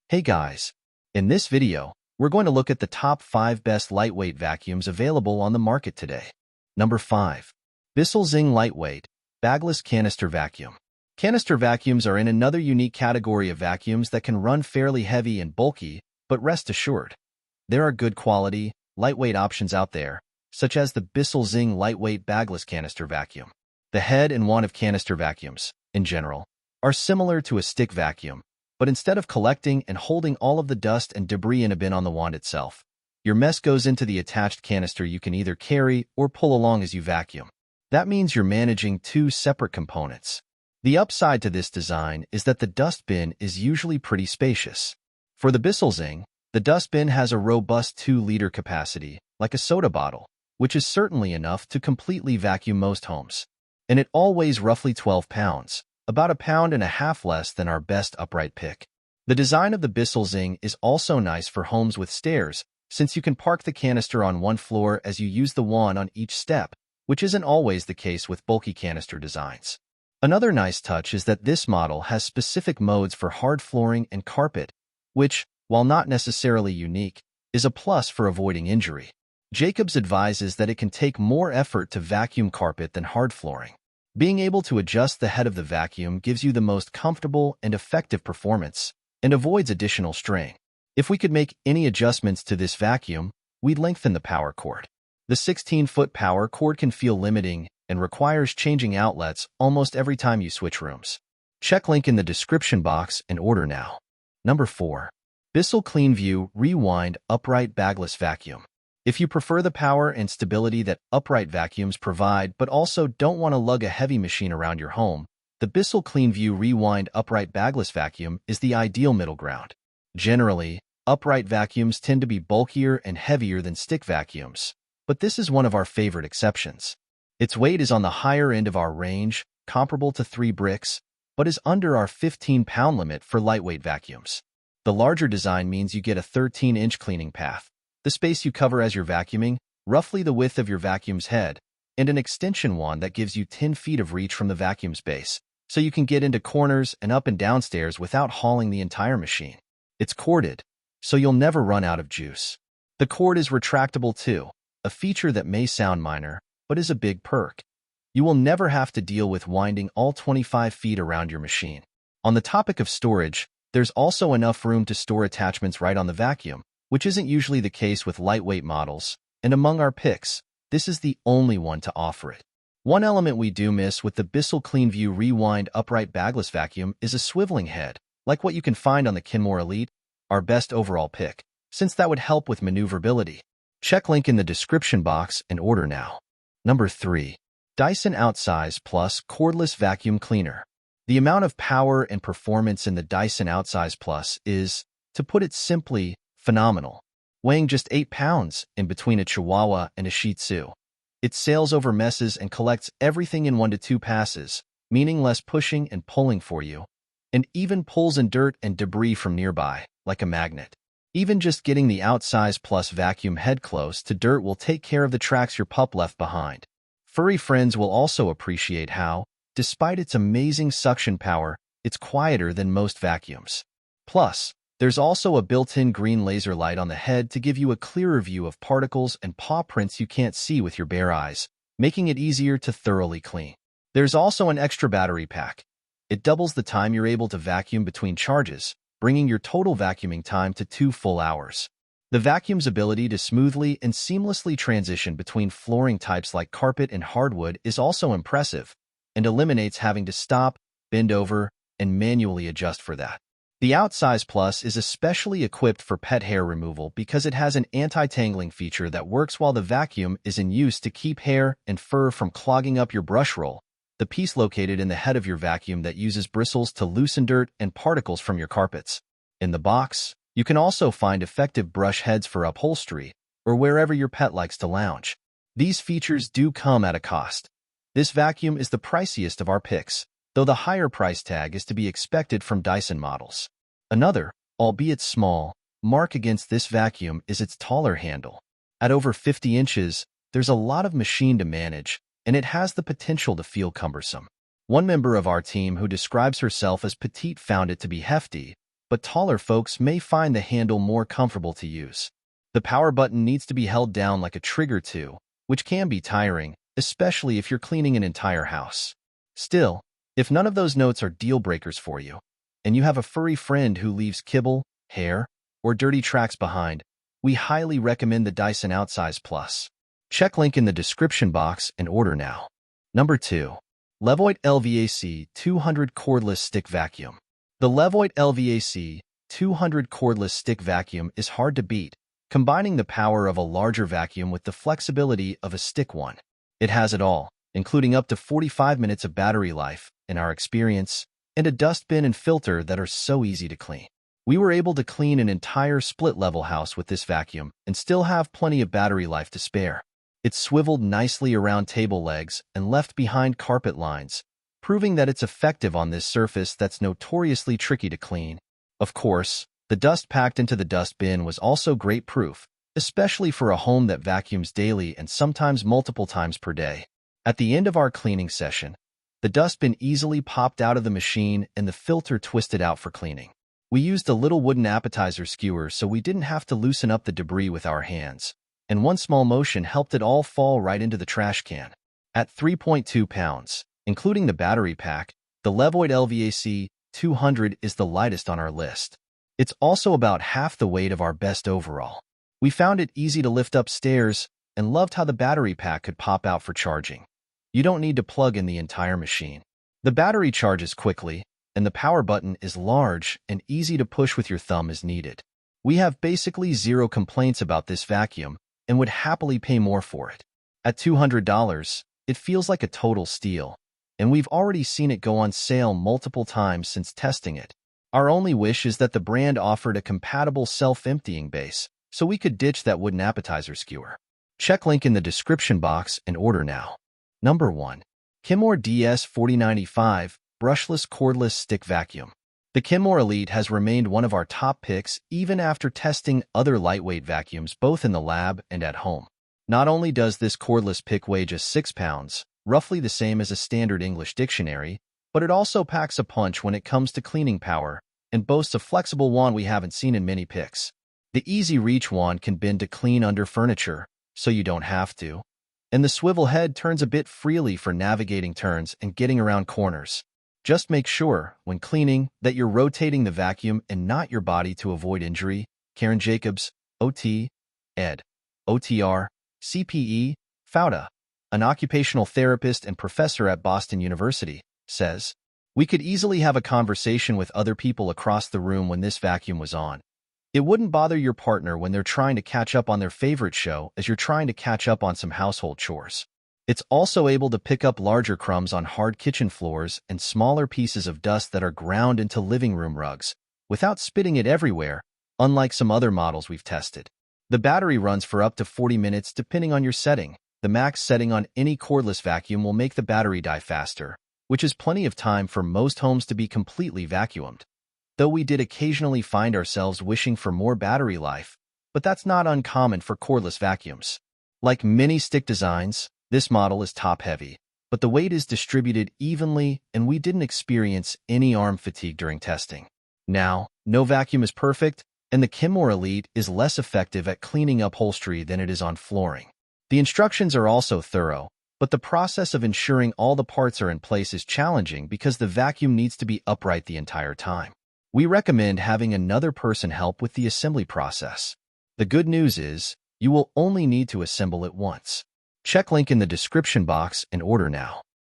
Hey guys, in this video, we're going to look at the top 5 best lightweight vacuums available on the market today. Number 5. Bissell Zing Lightweight, Bagless Canister Vacuum. Canister vacuums are in another unique category of vacuums that can run fairly heavy and bulky, but rest assured, there are good quality, lightweight options out there, such as the Bissell Zing Lightweight Bagless Canister Vacuum. The head and wand of canister vacuums, in general, are similar to a stick vacuum, but instead of collecting and holding all of the dust and debris in a bin on the wand itself, your mess goes into the attached canister you can either carry or pull along as you vacuum. That means you're managing two separate components. The upside to this design is that the dust bin is usually pretty spacious. For the Bissell Zing, the dust bin has a robust 2-liter capacity, like a soda bottle, which is certainly enough to completely vacuum most homes. And it all weighs roughly 12 pounds. About 1.5 pounds less than our best upright pick. The design of the Bissell Zing is also nice for homes with stairs, since you can park the canister on one floor as you use the wand on each step, which isn't always the case with bulky canister designs. Another nice touch is that this model has specific modes for hard flooring and carpet, which, while not necessarily unique, is a plus for avoiding injury. Jacobs advises that it can take more effort to vacuum carpet than hard flooring. Being able to adjust the head of the vacuum gives you the most comfortable and effective performance and avoids additional strain. If we could make any adjustments to this vacuum, we'd lengthen the power cord. The 16-foot power cord can feel limiting and requires changing outlets almost every time you switch rooms. Check link in the description box and order now. Number 4. Bissell CleanView Rewind Upright Bagless Vacuum. If you prefer the power and stability that upright vacuums provide but also don't want to lug a heavy machine around your home, the Bissell CleanView Rewind Upright Bagless Vacuum is the ideal middle ground. Generally, upright vacuums tend to be bulkier and heavier than stick vacuums, but this is one of our favorite exceptions. Its weight is on the higher end of our range, comparable to 3 bricks, but is under our 15-pound limit for lightweight vacuums. The larger design means you get a 13-inch cleaning path, the space you cover as you're vacuuming, roughly the width of your vacuum's head, and an extension wand that gives you 10 feet of reach from the vacuum's base, so you can get into corners and up and down stairs without hauling the entire machine. It's corded, so you'll never run out of juice. The cord is retractable too, a feature that may sound minor, but is a big perk. You will never have to deal with winding all 25 feet around your machine. On the topic of storage, there's also enough room to store attachments right on the vacuum, which isn't usually the case with lightweight models, and among our picks, this is the only one to offer it. One element we do miss with the Bissell CleanView Rewind Upright Bagless Vacuum is a swiveling head, like what you can find on the Kenmore Elite, our best overall pick, since that would help with maneuverability. Check link in the description box and order now. Number 3. Dyson Outsize Plus Cordless Vacuum Cleaner. The amount of power and performance in the Dyson Outsize Plus is, to put it simply, phenomenal. Weighing just 8 pounds in between a Chihuahua and a Shih Tzu, it sails over messes and collects everything in 1 to 2 passes, meaning less pushing and pulling for you, and even pulls in dirt and debris from nearby, like a magnet. Even just getting the Outsize Plus vacuum head close to dirt will take care of the tracks your pup left behind. Furry friends will also appreciate how, despite its amazing suction power, it's quieter than most vacuums. Plus, there's also a built-in green laser light on the head to give you a clearer view of particles and paw prints you can't see with your bare eyes, making it easier to thoroughly clean. There's also an extra battery pack. It doubles the time you're able to vacuum between charges, bringing your total vacuuming time to 2 full hours. The vacuum's ability to smoothly and seamlessly transition between flooring types like carpet and hardwood is also impressive, and eliminates having to stop, bend over, and manually adjust for that. The Outsize Plus is especially equipped for pet hair removal because it has an anti-tangling feature that works while the vacuum is in use to keep hair and fur from clogging up your brush roll, the piece located in the head of your vacuum that uses bristles to loosen dirt and particles from your carpets. In the box, you can also find effective brush heads for upholstery or wherever your pet likes to lounge. These features do come at a cost. This vacuum is the priciest of our picks, though the higher price tag is to be expected from Dyson models. Another, albeit small, mark against this vacuum is its taller handle. At over 50 inches, there's a lot of machine to manage, and it has the potential to feel cumbersome. One member of our team who describes herself as petite found it to be hefty, but taller folks may find the handle more comfortable to use. The power button needs to be held down like a trigger too, which can be tiring, especially if you're cleaning an entire house. Still, if none of those notes are deal breakers for you, and you have a furry friend who leaves kibble, hair, or dirty tracks behind, we highly recommend the Dyson Outsize Plus. Check link in the description box and order now. Number 2. Levo Vac 200 Cordless Stick Vacuum. The Levo Vac 200 Cordless Stick Vacuum is hard to beat, combining the power of a larger vacuum with the flexibility of a stick one. It has it all, including up to 45 minutes of battery life, in our experience, and a dustbin and filter that are so easy to clean. We were able to clean an entire split-level house with this vacuum and still have plenty of battery life to spare. It swiveled nicely around table legs and left behind carpet lines, proving that it's effective on this surface that's notoriously tricky to clean. Of course, the dust packed into the dustbin was also great proof, especially for a home that vacuums daily and sometimes multiple times per day. At the end of our cleaning session, the dustbin easily popped out of the machine and the filter twisted out for cleaning. We used a little wooden appetizer skewer so we didn't have to loosen up the debris with our hands, and one small motion helped it all fall right into the trash can. At 3.2 pounds, including the battery pack, the Levo Vac 200 is the lightest on our list. It's also about half the weight of our best overall. We found it easy to lift upstairs and loved how the battery pack could pop out for charging. You don't need to plug in the entire machine. The battery charges quickly, and the power button is large and easy to push with your thumb as needed. We have basically zero complaints about this vacuum and would happily pay more for it. At $200, it feels like a total steal, and we've already seen it go on sale multiple times since testing it. Our only wish is that the brand offered a compatible self-emptying base, so we could ditch that wooden appetizer skewer. Check link in the description box and order now. Number 1. Kenmore DS495 Brushless Cordless Stick Vacuum. The Kenmore Elite has remained one of our top picks even after testing other lightweight vacuums both in the lab and at home. Not only does this cordless pick weigh just 6 pounds, roughly the same as a standard English dictionary, but it also packs a punch when it comes to cleaning power and boasts a flexible wand we haven't seen in many picks. The Easy Reach wand can bend to clean under furniture, so you don't have to, and the swivel head turns a bit freely for navigating turns and getting around corners. Just make sure, when cleaning, that you're rotating the vacuum and not your body to avoid injury. Karen Jacobs, OT, Ed, OTR, CPE, FAUTA, an occupational therapist and professor at Boston University, says, "We could easily have a conversation with other people across the room when this vacuum was on. It wouldn't bother your partner when they're trying to catch up on their favorite show as you're trying to catch up on some household chores." It's also able to pick up larger crumbs on hard kitchen floors and smaller pieces of dust that are ground into living room rugs, without spitting it everywhere, unlike some other models we've tested. The battery runs for up to 40 minutes depending on your setting. The max setting on any cordless vacuum will make the battery die faster, which is plenty of time for most homes to be completely vacuumed. Though we did occasionally find ourselves wishing for more battery life, but that's not uncommon for cordless vacuums. Like many stick designs, this model is top-heavy, but the weight is distributed evenly and we didn't experience any arm fatigue during testing. Now, no vacuum is perfect, and the Kenmore Elite is less effective at cleaning upholstery than it is on flooring. The instructions are also thorough, but the process of ensuring all the parts are in place is challenging because the vacuum needs to be upright the entire time. We recommend having another person help with the assembly process. The good news is, you will only need to assemble it once. Check link in the description box and order now.